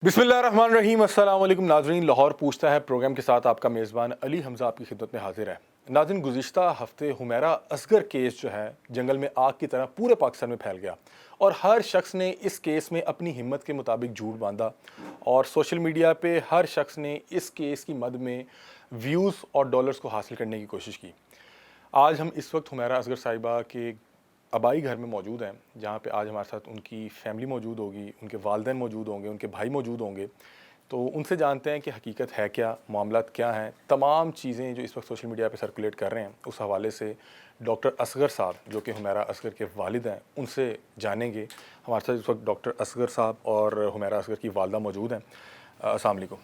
बिस्मिल्लाहिर्रहमानिर्रहीम। अस्सलाम वालेकुम नाज़रीन। लाहौर पूछता है प्रोग्राम के साथ आपका मेज़बान अली हमज़ा आपकी खिदमत में हाजिर है। नाज़रीन, गुज़िश्ता हफ़्ते हुमैरा असगर केस जो है जंगल में आग की तरह पूरे पाकिस्तान में फैल गया और हर शख्स ने इस केस में अपनी हिम्मत के मुताबिक झूठ बांधा और सोशल मीडिया पे हर शख्स ने इस केस की मद में व्यूज़ और डॉलर्स को हासिल करने की कोशिश की। आज हम इस वक्त हुमैरा असगर साहिबा के आबाई घर में मौजूद हैं, जहाँ पे आज हमारे साथ उनकी फ़ैमिली मौजूद होगी, उनके वालिदैन मौजूद होंगे, उनके भाई मौजूद होंगे। तो उनसे जानते हैं कि हकीकत है क्या, मामलात क्या हैं, तमाम चीज़ें जो इस वक्त सोशल मीडिया पे सर्कुलेट कर रहे हैं। उस हवाले से डॉक्टर असगर साहब, जो कि हुमैरा असगर के वालिद हैं, उनसे जानेंगे। हमारे साथ इस वक्त डॉक्टर असगर साहब और हुमैरा असगर की वालदा मौजूद हैं। अस्सलाम वालेकुम।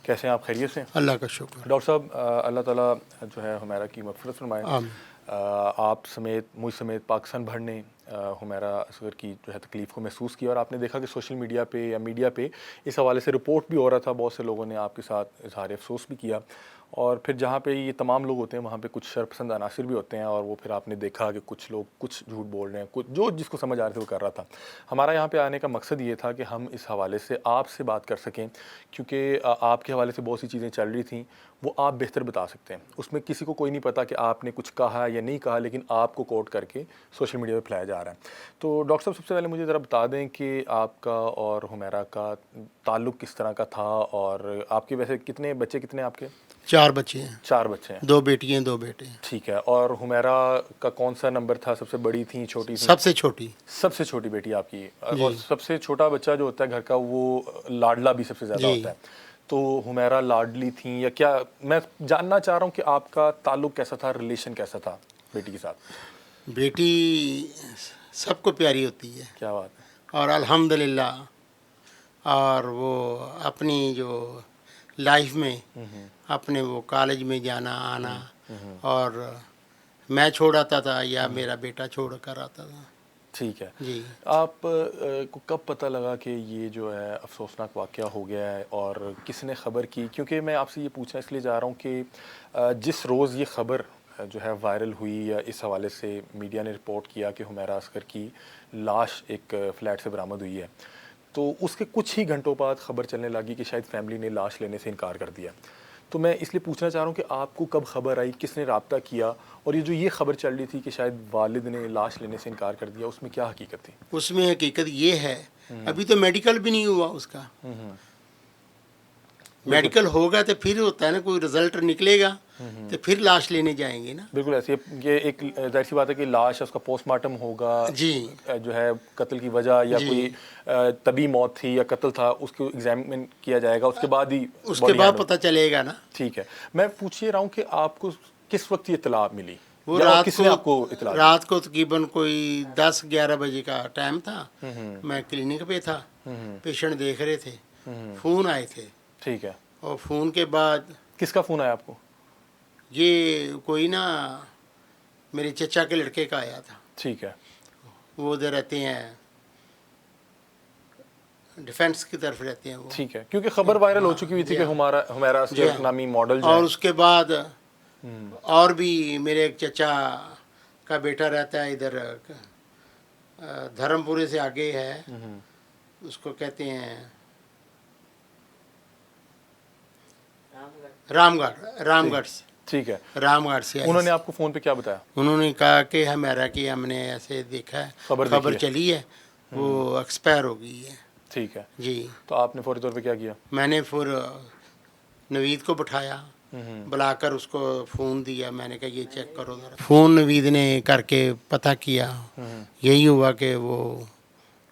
कैसे हैं आप? खैरियत से? अल्लाह का शुक्र। डॉक्टर साहब, अल्लाह ताला जो है हुमैरा की मग़फ़िरत फ़रमाए। आमीन। आप समेत, मुझ समेत पाकिस्तान भर ने हुमैरा असगर की जो है तकलीफ़ को महसूस किया और आपने देखा कि सोशल मीडिया पे या मीडिया पे इस हवाले से रिपोर्ट भी हो रहा था। बहुत से लोगों ने आपके साथ इज़हार अफ़सोस भी किया और फिर जहाँ पे ये तमाम लोग होते हैं वहाँ पे कुछ शरपसंद अनासिर भी होते हैं और वो फिर आपने देखा कि कुछ लोग कुछ झूठ बोल रहे हैं, कुछ जो जिसको समझ आ रहे थे वो कर रहा था। हमारा यहाँ पे आने का मकसद ये था कि हम इस हवाले से आपसे बात कर सकें, क्योंकि आपके हवाले से बहुत सी चीज़ें चल रही थी, वो आप बेहतर बता सकते हैं। उसमें किसी को कोई नहीं पता कि आपने कुछ कहा या नहीं कहा, लेकिन आपको कोट करके सोशल मीडिया पे फैलाया जा रहा है। तो डॉक्टर साहब, सबसे पहले मुझे ज़रा बता दें कि आपका और हुमैरा का ताल्लुक़ किस तरह का था और आपके वैसे कितने बच्चे, कितने आपके? 4 बच्चे हैं, 4 बच्चे हैं। 2 बेटियाँ 2 बेटे हैं। ठीक है। और हुमैरा का कौन-सा नंबर था? सबसे बड़ी थी, छोटी थी? सबसे छोटी। सबसे छोटी बेटी आपकी। और जी, सबसे छोटा बच्चा जो होता है घर का, वो लाडला भी सबसे ज़्यादा होता जी। है। तो हुमैरा लाडली थीं या क्या? मैं जानना चाह रहा हूँ कि आपका ताल्लुक़ कैसा था, रिलेशन कैसा था बेटी के साथ? बेटी सबको प्यारी होती है क्या बात है! और अल्हम्दुलिल्लाह और वो अपनी जो लाइफ में अपने वो कॉलेज में जाना आना और मैं छोड़ आता था या मेरा बेटा छोड़ कर आता था। ठीक है। जी। आप को कब पता लगा कि ये जो है अफ़सोसनाक वाक़या हो गया है और किसने ख़बर की? क्योंकि मैं आपसे ये पूछना इसलिए जा रहा हूँ कि जिस रोज़ ये ख़बर जो है वायरल हुई या इस हवाले से मीडिया ने रिपोर्ट किया कि हुमैरा असगर की लाश एक फ्लैट से बरामद हुई है, तो उसके कुछ ही घंटों बाद ख़बर चलने लगी कि शायद फ़ैमिली ने लाश लेने से इनकार कर दिया। तो मैं इसलिए पूछना चाह रहा हूँ कि आपको कब ख़बर आई, किसने राब्ता किया और ये जो ये ख़बर चल रही थी कि शायद वालिद ने लाश लेने से इनकार कर दिया, उसमें क्या हकीकत थी? उसमें हकीकत ये है, अभी तो मेडिकल भी नहीं हुआ उसका। बिल्कुल। मेडिकल होगा तो फिर होता है ना, कोई रिज़ल्ट निकलेगा तो फिर लाश लेने जाएंगे ना। बिल्कुल ऐसे ये एक ज़ाहिर-सी बात है कि लाश है, उसका पोस्टमार्टम होगा। जी, जो है कत्ल की वजह या जी। कोई तबी मौत थी या कत्ल था, उसको एग्ज़ामिन किया जाएगा, उसके बाद ही उसके बॉडी बाद हैंड हो। पता चलेगा ना। ठीक है। मैं पूछ ये रहा हूँ कि आपको किस वक़्त ये इत्तला मिली वो या और किसने आपको इत्तला दी? रात को तकरीबन कोई 10-11 बजे का टाइम था। मैं क्लिनिक पे था, पेशेंट देख रहे थे, फ़ोन आए थे ठीक है। और फ़ोन के बाद किसका फ़ोन आया आपको? ये कोई ना मेरे चचा के लड़के का आया था। ठीक है। वो उधर रहते हैं, डिफेंस की तरफ रहते हैं वो। ठीक है, क्योंकि खबर वायरल हो चुकी हुई थी जी कि हाँ, हुमैरा जी असगर हाँ। नामी मॉडल जो और है। उसके बाद और भी मेरे एक चचा का बेटा रहता है इधर धर्मपुरे से आगे है, उसको कहते हैं रामगढ़ से। ठीक है। रामगढ़ से आए उन्होंने थे। आपको फ़ोन पे क्या बताया? उन्होंने कहा कि हमारा कि हमने ऐसे देखा है, खबर देखी खबर है। चली है, वो एक्सपायर हो गई है। ठीक है। जी। तो आपने फ़ौरी तौर पे क्या किया? मैंने फिर नवीद को बिठाया, बुलाकर उसको फ़ोन दिया। मैंने कहा ये चेक करो ज़रा। फ़ोन नवीद ने करके पता किया, यही हुआ कि वो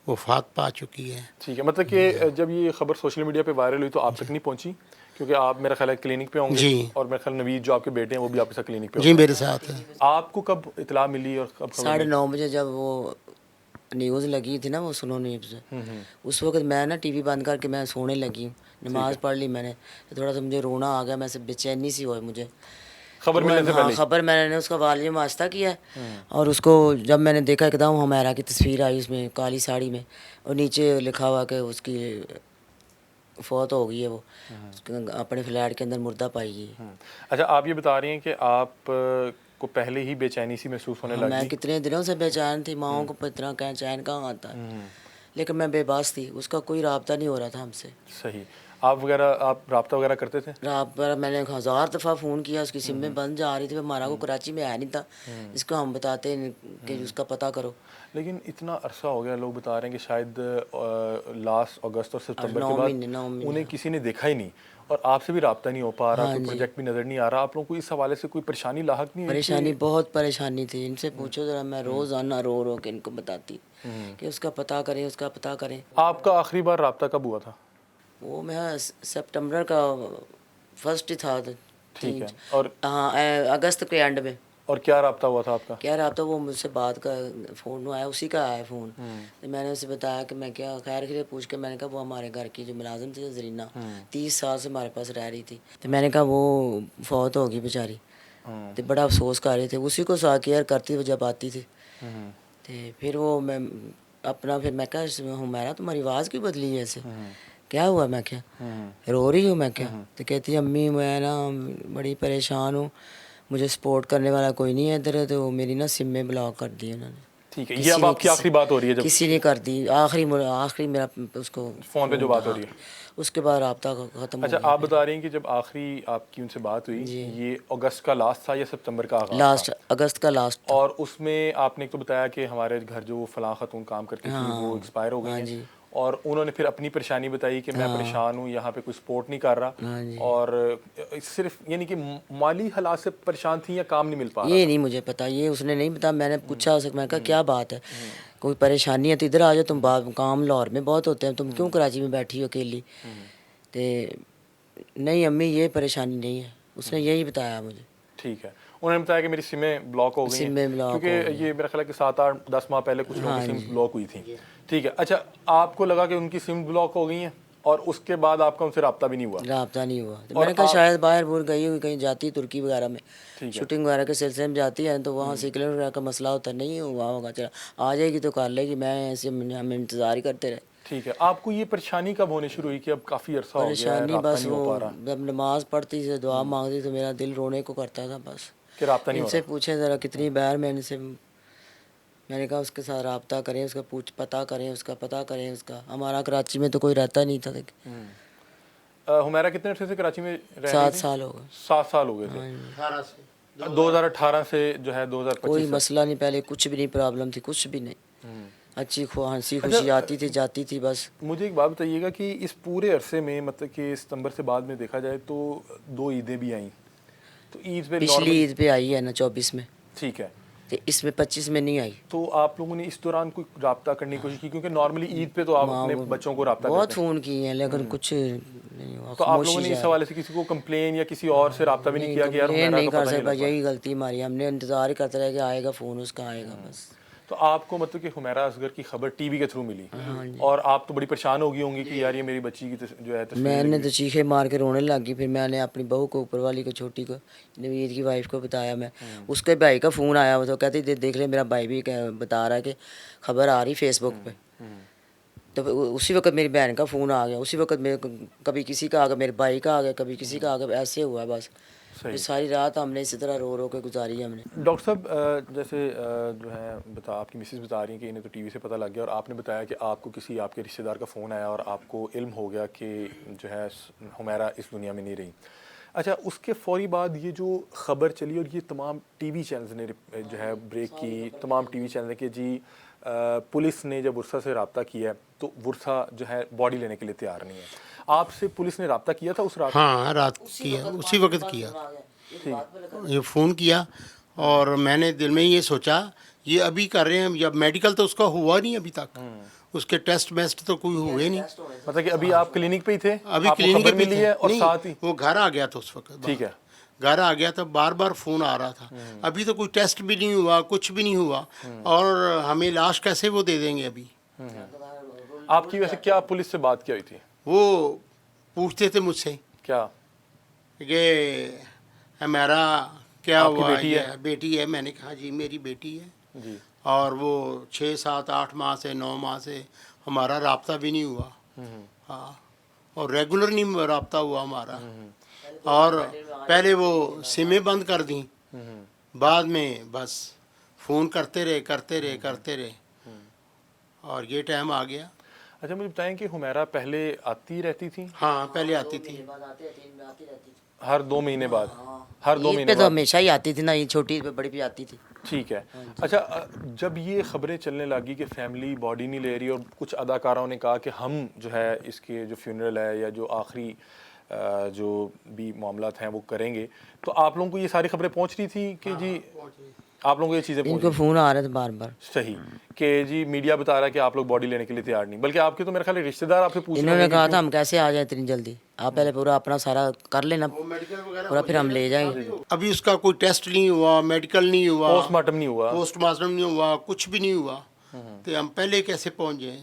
वफ़ात पा चुकी है। ठीक है, मतलब कि जब ये खबर सोशल मीडिया पे वायरल हुई तो आप तक नहीं पहुंची? क्योंकि आप मेरा ख्याल है क्लिनिक पे होंगे जी, और मेरा ख्याल नवीद जो आपके बेटे हैं वो भी आपके साथ क्लिनिक पे जी होते हैं। मेरे साथ है। आपको कब इतला मिली और कब खबर साढ़े मिली? 9 बजे जब वो न्यूज़ लगी थी ना, वो सुनो न्यूज़, उस वक्त मैं ना टीवी बंद करके मैं सोने लगी, नमाज़ पढ़ ली मैंने, तो थोड़ा सा मुझे रोना आ गया, मैं से बेचैनी सी हुई मुझे। तो खबर मिलने से हाँ, पहले ही? ख़बर मैंने उसका वॉल्यूम आस्ता किया और उसको जब मैंने देखा एकदम हुमैरा की तस्वीर आई उसमें काली साड़ी में और नीचे लिखा हुआ कि उसकी फौत हो गई है, वो अपने फ्लैट के अंदर मुर्दा पाई गई है। अच्छा, आप ये बता रही हैं कि आप को पहले ही बेचैनी सी महसूस होने हाँ, मैं लगी। कितने दिनों से बेचैन थी, माओं को इतना क्या चैन कहाँ आता है। लेकिन मैं बेबस थी, उसका कोई राब्ता नहीं हो रहा था हमसे। सही। आप राब्ता वगैरह करते थे? रात भर मैंने 1000 दफ़ा फ़ोन किया, उसकी सिमें बंद जा रही थी, हमारा को कराची में है नहीं था, इसको हम बताते हैं कि उसका पता करो। लेकिन इतना अरसा हो गया, लोग बता रहे हैं कि शायद लास्ट अगस्त और सितंबर के 9 बाद महीने 9 महीने उन्हें किसी ने देखा ही नहीं और आपसे भी राब्ता नहीं हो पा रहा, हाँ कोई जी। प्रोजेक्ट भी नज़र नहीं आ रहा। आप लोगों को इस हवाले से कोई परेशानी लाहक नहीं है परेशानी, बहुत परेशानी थी। इनसे पूछो ज़रा, मैं रोज़ाना रो रो के इनको बताती कि उसका पता करें, उसका पता करें। आपका आखिरी बार राब्ता कब हुआ था? वो मैं सितंबर का फर्स्ट ही था, ठीक है। और हाँ, अगस्त के एंड में। क्या राब्ता हुआ था आपका? कह रहा था वो मुझसे बात का फ़ोन आया, उसी का आया फ़ोन। तो मैंने उसे बताया कि मैं क्या खैर खैर पूछ के, मैंने कहा वो हमारे घर की जो मुलाजिम थी जरीना, 30 साल से हमारे पास रह रही थी। तो मैंने कहा वो फौत होगी बेचारी। तो बड़ा अफसोस कर रहे थे, उसी को सा केयर करती वो जब आती थी। तो फिर वो मैं अपना, फिर मैं कहा हुमैरा तुम्हारी आवाज़ क्यों बदली है ऐसे, क्या हुआ? मैं क्या रो रही हूँ? मैं क्या? तो कहती अम्मी मैं ना बड़ी परेशान हूँ, मुझे सपोर्ट करने वाला कोई नहीं है इधर, तो मेरी ना सिम में ब्लॉक कर दी उन्होंने। ठीक है, ये अब आपकी आखिरी बात हो रही है जब किसी ने कर दी, आखिरी मेरा उसको फ़ोन पे जो बात हो रही है। उसके बाद राब्ता ख़त्म हो अच्छा, गया। आप बता रही हैं कि जब आखिरी आपकी उनसे बात हुई, ये अगस्त का लास्ट था या सितंबर का आगाज़ लास्ट था? अगस्त का लास्ट था। और उसमें आपने एक तो बताया कि हमारे घर जो फलां खातून काम करती थी वो एक्सपायर हो गई हाँ हैं जी। और उन्होंने फिर अपनी परेशानी बताई कि मैं परेशान हूँ, यहाँ पे कोई सपोर्ट नहीं कर रहा हाँ जी। और सिर्फ यानी कि माली हालात से परेशान थी या काम नहीं मिल पा रहा ये था? नहीं मुझे पता, ये उसने नहीं पता। मैंने पूछा उससे, मैं कहा क्या बात है, कोई परेशानी है तो इधर आ जाओ, तुम बात काम लाहौर में बहुत होते हैं, तुम क्यों कराची में बैठी हो अकेली? तो नहीं अम्मी ये परेशानी नहीं है, उसने यही बताया मुझे। ठीक है। उन्होंने बताया कि मेरी सिमें ब्लॉक हो गई हैं, सिमें ब्लॉक क्योंकि हो गई ये मेरा ख्याल है कि 7-8-10 माह पहले कुछ लोगों की हाँ सिम जी। ब्लॉक हुई थी। ठीक है। अच्छा, आपको लगा कि उनकी सिम ब्लॉक हो गई हैं और उसके बाद आपका उनसे रब्ता भी नहीं हुआ? राब्ता नहीं हुआ। तो और मैंने कहा आप शायद बाहर बुर गई हुई, कहीं जाती तुर्की वगैरह में ठीक है। शूटिंग वगैरह के सिलसिले में जाती है, तो वहाँ सिकलेट वगैरह का मसला होता नहीं हुआ होगा, चला आ जाएगी तो कर लेगी। मैं ऐसे हम इंतज़ार ही करते रहे। ठीक है। आपको ये परेशानी कब होनी शुरू हुई कि अब काफ़ी अरसा हो गया है, परेशानी राब्ता बस नहीं वो हो पा रहा, जब नमाज़ पढ़ती थी, दुआ मांगती तो मेरा दिल रोने को करता था बस। कि राब्ता नहीं हो इनसे रहा? पूछे ज़रा कितनी बार मैंने इनसे, मैंने कहा उसके साथ रब्ता करें, उसका पता करें, उसका पता करें उसका। हमारा कराची में तो कोई रहता नहीं था। हुमैरा कितने अरसे से कराची में रह रही 7 थी? साल हो गए। 7 साल हो गए थे। 18 से 2018 से जो है कोई 2025 तक। मसला नहीं, पहले कुछ भी नहीं, प्रॉब्लम थी कुछ भी नहीं। अच्छी हंसी खुशी अच्छा, आती थी जाती थी बस। मुझे एक बात बताइएगा कि इस पूरे अरसे में मतलब कि सितंबर से बाद में देखा जाए तो 2 ईदें भी आईं, तो ईद पे पिछली नॉर्मल ईद पे आई है ना 24 में, ठीक है। तो इसमें 25 में नहीं आई। तो आप लोगों ने इस दौरान कोई राब्ता करने की कोशिश की, क्योंकि नॉर्मली ईद पे तो आप माँ अपने वो बच्चों को राब्ता बहुत करते हैं, फ़ोन किए हैं लेकिन कुछ नहीं हुआ, तो आप लोगों खामोशी ने इस जा हवाले से किसी को कंप्लेन या किसी और से राब्ता भी नहीं नहीं, किया कि यार कंप्लेन हुमैरा नहीं का कर पता नहीं सकता, लग पा यही गलती हमारी, हमने इंतज़ार ही करते रहे कि आएगा फ़ोन उसका आएगा बस। तो आपको मतलब कि हुमैरा असगर की खबर टीवी के थ्रू मिली और आप तो बड़ी परेशान हो गई होंगी कि यार ये मेरी बच्ची की जो है तस्वीर मैंने लगी। तो चीखे मार के रोने लगी। फिर मैंने अपनी बहू को, ऊपर वाली को, छोटी को, नवीद की वाइफ को बताया। मैं उसके भाई का फ़ोन आया, वो तो कहती देख ले मेरा भाई भी बता रहा है कि खबर आ रही फेसबुक पे। तो उसी वक्त मेरी बहन का फ़ोन आ गया, उसी वक्त मेरे कभी किसी का आ गया, मेरे भाई का आ गया, कभी किसी का आ गया, ऐसे हुआ बस। सही। ये सारी रात हमने इसी तरह रो रो के गुजारी है हमने। डॉक्टर साहब, जैसे जो है आपकी मिसेस बता रही हैं कि इन्हें तो टीवी से पता लग गया और आपने बताया कि आपको किसी आपके रिश्तेदार का फ़ोन आया और आपको इल्म हो गया कि जो है हुमैरा इस दुनिया में नहीं रही। अच्छा, उसके फ़ौरी बाद ये जो ख़बर चली और ये तमाम टीवी चैनल्स ने जो है ब्रेक की, तमाम टीवी चैनल ने कि जी पुलिस ने जब वर्षा से रब्ता किया है तो वर्षा जो है बॉडी लेने के लिए तैयार नहीं है। आपसे पुलिस ने रब्ता किया था उस रात? हाँ रात किया, उसी वक्त किया, ये फ़ोन किया और मैंने दिल में ये सोचा ये अभी कर रहे हैं, जब मेडिकल तो उसका हुआ नहीं अभी तक, उसके टेस्ट वेस्ट तो कोई हुए नहीं। मतलब कि अभी आप क्लिनिक पे ही थे, अभी आपको क्लिनिक खबर पे मिली थे, है और नहीं, साथ ही वो घर आ गया था उस वक्त। ठीक है। घर आ गया था, बार बार फ़ोन आ रहा था, अभी तो कोई टेस्ट भी नहीं हुआ, कुछ भी नहीं हुआ, और हमें लाश कैसे वो दे देंगे अभी। आपकी वैसे क्या पुलिस से बात क्या हुई थी? वो पूछते थे मुझसे क्या कि हमारा क्या आपकी हुआ, बेटी ये है? बेटी है। मैंने कहा जी मेरी बेटी है, जी। और वो 6 7 8 माह से 9 माह से हमारा राब्ता भी नहीं हुआ। हाँ, और रेगुलर नहीं राब्ता हुआ हमारा, और पहले वो सिमें बंद कर दी, बाद में बस फ़ोन करते रहे, और ये टाइम आ गया। अच्छा मुझे बताएं कि हुमैरा पहले आती रहती थी हाँ पहले आती थी। हर 2 महीने बाद? हर 2 ईद महीने पे तो बाद? हमेशा ही आती थी ना, ये छोटी पे बड़ी भी आती थी। ठीक है। अच्छा जब ये खबरें चलने लगी कि फैमिली बॉडी नहीं ले रही और कुछ अदाकाराओं ने कहा कि हम जो है इसके जो फ्यूनरल है या जो आखिरी जो भी मामलात हैं वो करेंगे, तो आप लोगों को ये सारी खबरें पहुंच रही थी कि जी आप लोगों को ये चीज़ें पहुंच इनको रही फ़ोन आ रहे थे बार बार। सही कि जी मीडिया बता रहा है कि आप लोग बॉडी लेने के लिए तैयार नहीं, बल्कि आपके तो मेरे ख्याल है रिश्तेदार आपसे पूछ रहे इन्होंने होंगे कहा कि था हम कैसे आ जाए इतनी जल्दी, आप पहले पूरा अपना सारा कर लेना पूरा, फिर हम ले जाएंगे। अभी उसका कोई टेस्ट नहीं हुआ, मेडिकल नहीं हुआ, पोस्टमार्टम नहीं हुआ। पोस्टमार्टम नहीं हुआ, कुछ भी नहीं हुआ, तो हम पहले कैसे पहुंच जाए?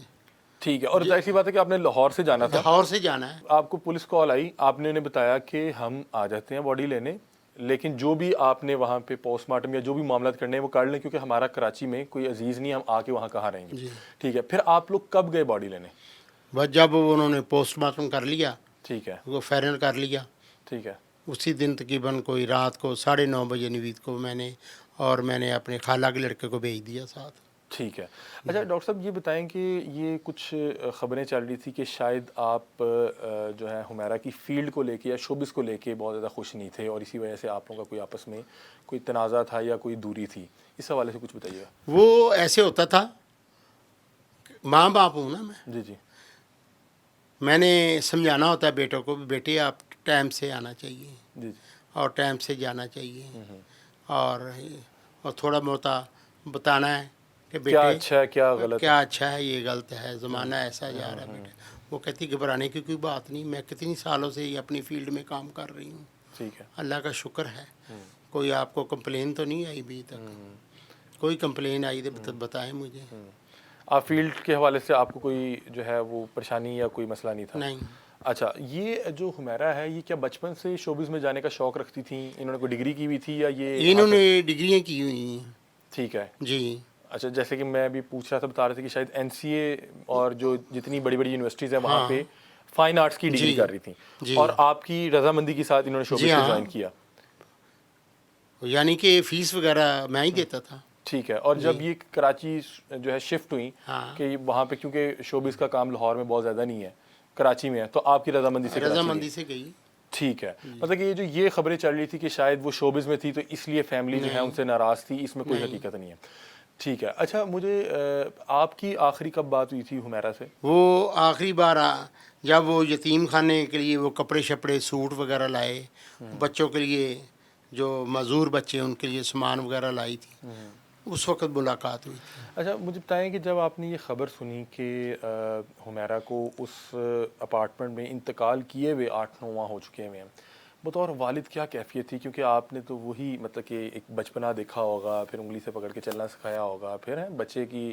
ठीक है। और जाहिर सी बात है कि आपने लाहौर से जाना था, लाहौर से जाना है। आपको पुलिस कॉल आई, आपने उन्हें बताया कि हम आ जाते हैं बॉडी लेने, लेकिन जो भी आपने वहाँ पे पोस्टमार्टम या जो भी मामला करने हैं वो कर लें, क्योंकि हमारा कराची में कोई अजीज़ नहीं, हम आके वहाँ कहाँ रहेंगे। ठीक है। फिर आप लोग कब गए बॉडी लेने? बस जब उन्होंने पोस्टमार्टम कर लिया, ठीक है। वो फाइनल कर लिया, ठीक है। उसी दिन तकरीबन कोई रात को 9:30 बजे नवीद को मैंने अपने खाला के लड़के को भेज दिया साथ। ठीक है। अच्छा डॉक्टर साहब ये बताएं कि ये कुछ ख़बरें चल रही थी कि शायद आप जो है हुमैरा की फ़ील्ड को लेके या शोबिस को लेके बहुत ज़्यादा खुश नहीं थे और इसी वजह से आप लोगों का कोई आपस में कोई तनाज़ा था या कोई दूरी थी, इस हवाले से कुछ बताइएगा। वो ऐसे होता था, माँ बाप हूँ ना मैं, जी जी। मैंने समझाना होता है बेटों को, बेटे आप टाइम से आना चाहिए जी जी। और टाइम से जाना चाहिए, और थोड़ा बहुत बताना है कि बेटे क्या अच्छा है क्या गलत क्या अच्छा है, ये गलत है, ज़माना ऐसा जा रहा है बेटे। वो कहती घबराने की कोई बात नहीं, मैं कितनी सालों से ही अपनी फील्ड में काम कर रही हूँ, ठीक है। अल्लाह का शुक्र है, कोई आपको कंप्लेन तो नहीं आई अभी तक, कोई कंप्लेन आई तो बताएं मुझे। आप फील्ड के हवाले से आपको कोई जो है वो परेशानी या कोई मसला नहीं था? नहीं। अच्छा ये जो हुमैरा है ये क्या बचपन से शोबिस में जाने का शौक़ रखती थी? इन्होंने कोई डिग्री की हुई थी या ये इन्होंने डिग्रियाँ की हुई हैं। ठीक है जी। अच्छा जैसे कि मैं अभी पूछ रहा था, बता रहे थे कि शायद एनसीए और जो जितनी बड़ी बड़ी यूनिवर्सिटीज़ हैं वहाँ पे फाइन आर्ट्स की डिग्री जी। कर रही थी जी। और आपकी रजामंदी के साथ इन्होंने शोबिस जी को हाँ। ज्वाइन किया। यानी कि फ़ीस वगैरह मैं ही देता था। ठीक है। और जब ये कराची जो है शिफ्ट हुई हाँ। कि वहाँ पे क्योंकि शोबिस का काम लाहौर में बहुत ज़्यादा नहीं है, कराची में है, तो आपकी रजामंदी से कराची रजामंदी गई। से गई। ठीक है। मतलब कि ये जो ये खबरें चल रही थी कि शायद वो शोबिस में थी तो इसलिए फैमिली जो है उनसे नाराज़ थी, इसमें कोई हकीकत नहीं है। ठीक है। अच्छा मुझे आपकी आखिरी कब बात हुई थी हुमैरा से? वो आखिरी बार जब वो यतीम खाने के लिए वो कपड़े शपड़े सूट वगैरह लाए, बच्चों के लिए जो मज़दूर बच्चे उनके लिए सामान वगैरह लाई थी, उस वक्त मुलाकात हुई थी। अच्छा मुझे बताएं कि जब आपने ये ख़बर सुनी कि हुमैरा को उस अपार्टमेंट में इंतकाल किए हुए 8-9 माह हो चुके हुए हैं, बतौर वालिद क्या कैफियत थी? क्योंकि आपने तो वही मतलब कि एक बचपना देखा होगा, फिर उंगली से पकड़ के चलना सिखाया होगा, फिर है बच्चे की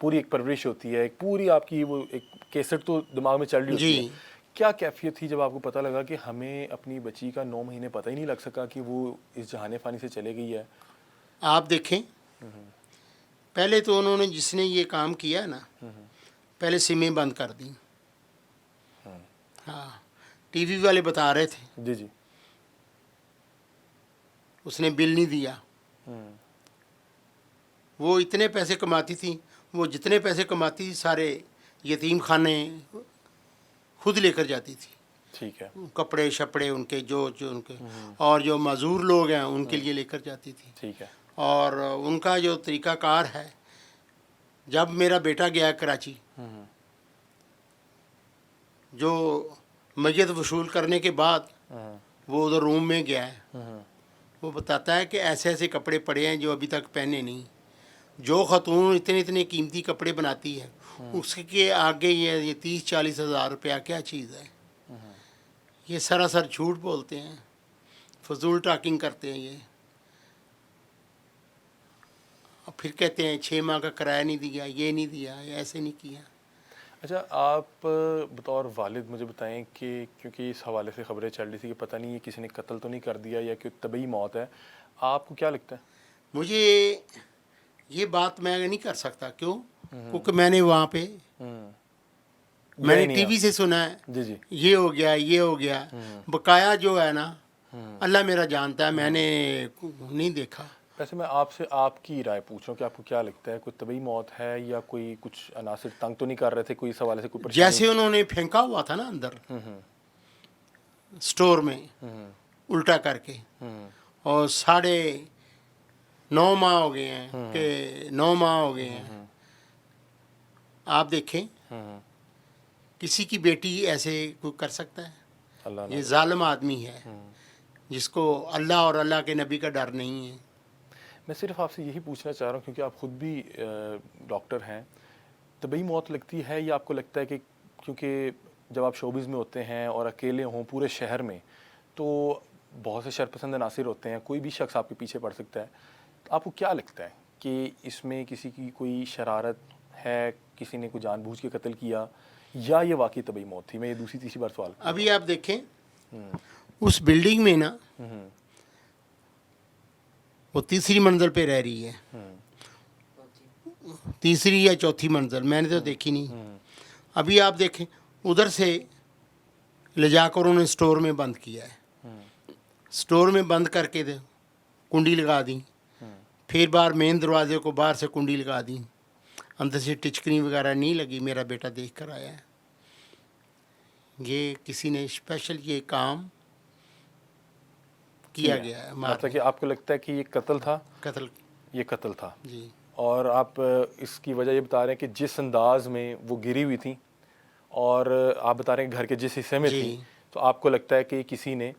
पूरी एक परवरिश होती है, एक पूरी आपकी वो एक केसट तो दिमाग में चल रही होती है। क्या कैफियत थी जब आपको पता लगा कि हमें अपनी बच्ची का 9 महीने पता ही नहीं लग सका कि वो इस जहाने फ़ानी से चले गई है? आप देखें, पहले तो उन्होंने जिसने ये काम किया ना, पहले सिमें बंद कर दी। हाँ, टीवी वाले बता रहे थे जी जी। उसने बिल नहीं दिया। वो इतने पैसे कमाती थी, वो जितने पैसे कमाती थी सारे यतीम खाने खुद लेकर जाती थी। ठीक है। कपड़े शपड़े उनके जो जो उनके और जो मज़दूर लोग हैं उनके लिए लेकर जाती थी। ठीक है। और उनका जो तरीक़ाकार है, जब मेरा बेटा गया कराची, जो मय्यत वसूल करने के बाद वो उधर रूम में गया है, वो बताता है कि ऐसे ऐसे कपड़े पड़े हैं जो अभी तक पहने नहीं। जो ख़तून इतने इतने कीमती कपड़े बनाती है उसके आगे ये 30-40 हज़ार रुपया क्या चीज़ है। ये सरासर झूठ बोलते हैं, फजूल टॉकिंग करते हैं ये। और फिर कहते हैं 6 माह का किराया नहीं दिया, ये नहीं दिया, ऐसे नहीं किया। अच्छा आप बतौर वालिद मुझे बताएं कि क्योंकि इस हवाले से ख़बरें चल रही थी कि पता नहीं ये किसी ने कत्ल तो नहीं कर दिया या कि तबई मौत है, आपको क्या लगता है? मुझे ये बात मैं नहीं कर सकता। क्यों? क्योंकि मैंने वहाँ पे मैंने टीवी से सुना है जी जी। ये हो गया ये हो गया, बकाया जो है ना अल्लाह मेरा जानता है, मैंने नहीं देखा। वैसे मैं आपसे आपकी राय पूछ रहा हूँ कि आपको क्या लगता है, कोई तबीयी मौत है या कोई कुछ अनासिर तंग तो नहीं कर रहे थे, कोई इस हवाले से कोई परेशानी? जैसे उन्होंने फेंका हुआ था ना अंदर स्टोर में उल्टा करके, और 9.5 माह हो गए हैं कि 9 माह हो गए हैं। आप देखें किसी की बेटी ऐसे कोई कर सकता है? अल्लाह ये जालिम आदमी है जिसको अल्लाह और अल्लाह के नबी का डर नहीं है। मैं सिर्फ आपसे यही पूछना चाह रहा हूँ क्योंकि आप खुद भी डॉक्टर हैं, तबीयी मौत लगती है या आपको लगता है कि क्योंकि जब आप शोबिज़ में होते हैं और अकेले हों पूरे शहर में, तो बहुत से शरपसंद अनासिर होते हैं, कोई भी शख्स आपके पीछे पड़ सकता है, तो आपको क्या लगता है कि इसमें किसी की कोई शरारत है, किसी ने कोई जानबूझ के कत्ल किया या ये वाकई तबीयी मौत थी? मैं ये दूसरी तीसरी बार सवाल अभी आप देखें उस बिल्डिंग में ना, वो तीसरी मंजिल पे रह रही है, तीसरी या चौथी मंजिल, मैंने तो देखी नहीं। अभी आप देखें उधर से ले जाकर उन्होंने स्टोर में बंद किया है, स्टोर में बंद करके दे कुंडी लगा दी, फिर बाहर मेन दरवाजे को बाहर से कुंडी लगा दी, अंदर से टिचकनी वगैरह नहीं लगी। मेरा बेटा देख कर आया है। ये किसी ने स्पेशल ये काम किया गया है। मतलब कि आपको लगता है कि ये कत्ल था? कत्ल। ये कत्ल था जी। और आप इसकी वजह ये बता रहे हैं कि जिस अंदाज में वो गिरी हुई थी और आप बता रहे हैं घर के जिस हिस्से में जी। थी, तो आपको लगता है कि किसी ने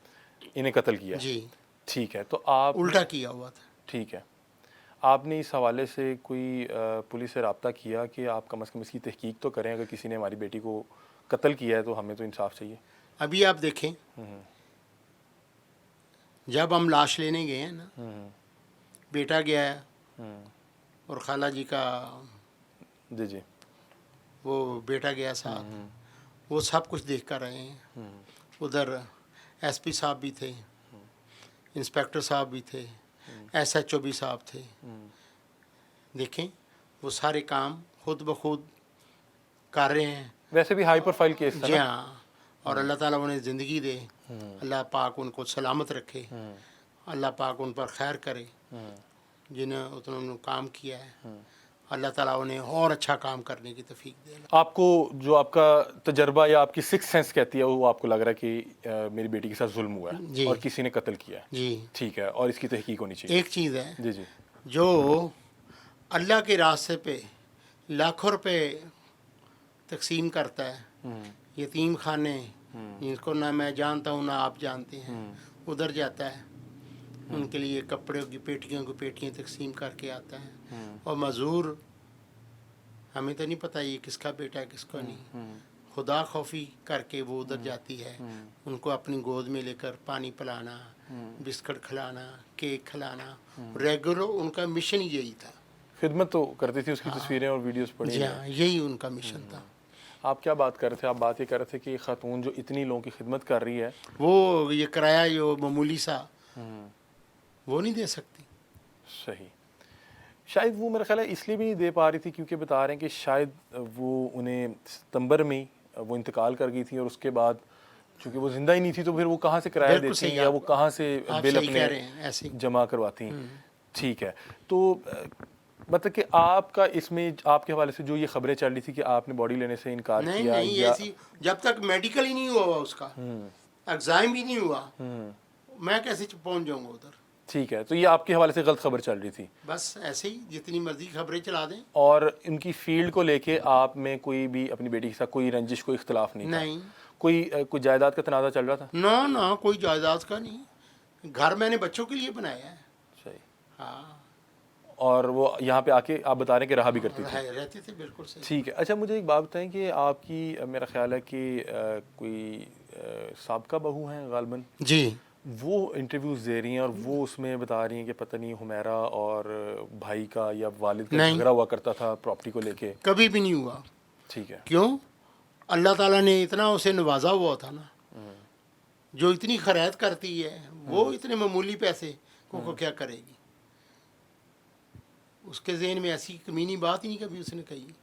इन्हें कत्ल किया? जी। ठीक है, तो आप उल्टा किया हुआ था। ठीक है, आपने इस हवाले से कोई पुलिस से रब्ता किया कि आप कम से कम इसकी तहकीक तो करें, अगर किसी ने हमारी बेटी को कत्ल किया है तो हमें तो इंसाफ चाहिए। अभी आप देखें जब हम लाश लेने गए हैं ना, बेटा गया है और खाला जी का जी जी वो बेटा गया साथ, वो सब कुछ देख कर रहे हैं। उधर एसपी साहब भी थे, इंस्पेक्टर साहब भी थे, एसएचओ भी साहब थे। देखें वो सारे काम खुद ब खुद कर रहे हैं। वैसे भी हाई प्रोफाइल केस था जी ना? हाँ, और अल्लाह ताला उन्हें ज़िंदगी दे, अल्लाह पाक उनको सलामत रखे, अल्लाह पाक उन पर खैर करे जिन्हें उन्होंने काम किया है। अल्लाह ताला उन्हें और अच्छा काम करने की तौफीक दे। आपको जो आपका तजर्बा या आपकी सिक्स सेंस कहती है वो आपको लग रहा है कि मेरी बेटी के साथ जुल्म हुआ है और किसी ने कत्ल किया है? जी। ठीक है, और इसकी तहकीक होनी चाहिए। एक चीज़ है जी जी जो अल्लाह के रास्ते पे लाखों रुपए तकसीम करता है, यतीम खाने जिनको ना मैं जानता हूँ ना आप जानते हैं, उधर जाता है, उनके लिए कपड़ों की पेटियाँ तकसीम करके आता है। और मज़दूर हमें तो नहीं पता ये किसका बेटा है किसका नहीं, खुदा खौफी करके वो उधर जाती है, उनको अपनी गोद में लेकर पानी पिलाना, बिस्किट खिलाना, केक खिलाना, रेगुलर उनका मिशन यही था। खिदमत तो करती थी, उसकी तस्वीरें और वीडियोस पड़ी जी हैं। हाँ, यही उनका मिशन था। आप क्या बात कर रहे थे? आप बात ये कर रहे थे कि खातून जो इतनी लोगों की खिदमत कर रही है, वो ये किराया जो मामूली सा वो नहीं दे सकती। सही, शायद वो मेरा ख्याल है इसलिए भी नहीं दे पा रही थी क्योंकि बता रहे हैं कि शायद वो उन्हें सितंबर में ही वो इंतकाल कर गई थी और उसके बाद चूँकि वो ज़िंदा ही नहीं थी तो फिर वो कहाँ से किराया बिल्कुल देती सही, या वो कहाँ से आप बिल सही कह रहे अपने हैं, ऐसे ही। जमा करवाती? ठीक है, तो मतलब कि आपका इसमें आपके हवाले से जो ये खबरें चल रही थी कि आपने बॉडी लेने से इनकार नहीं किया नहीं, या ऐसी जब तक मेडिकल ही नहीं हुआ उसका, एग्जाम भी नहीं हुआ, मैं कैसे पहुंच जाऊंगा उधर। ठीक है, तो ये आपके हवाले से गलत खबर चल रही थी? बस ऐसे ही जितनी मर्जी खबरें चला दें। और इनकी फील्ड को लेके आप में कोई भी अपनी बेटी के साथ कोई रंजिश, कोई इख्तलाफ नहीं था? नहीं, कोई जायदाद का तनाज़ा चल रहा था? ना ना, कोई जायदाद का नहीं, घर मैंने बच्चों के लिए बनाया है। सही। हाँ, और वो यहाँ पे आके आप बता रहे हैं कि रहा भी करती थी? रहते थे, बिल्कुल सही। ठीक है, अच्छा मुझे एक बात बताएं कि आपकी मेरा ख्याल है कि कोई साबका बहू हैं गालिबन, जी, वो इंटरव्यूज़ दे रही हैं और वो उसमें बता रही हैं कि पता नहीं हुमैरा और भाई का या वालिद का नहीं। झगड़ा हुआ करता था प्रॉपर्टी को लेके। कभी भी नहीं हुआ। ठीक है, क्यों? अल्लाह ताला ने इतना उसे नवाजा हुआ था ना, जो इतनी खैरात करती है वो इतने मामूली पैसे को क्या करेगी? उसके ज़हन में ऐसी कमीनी बात ही नहीं कभी उसने कही।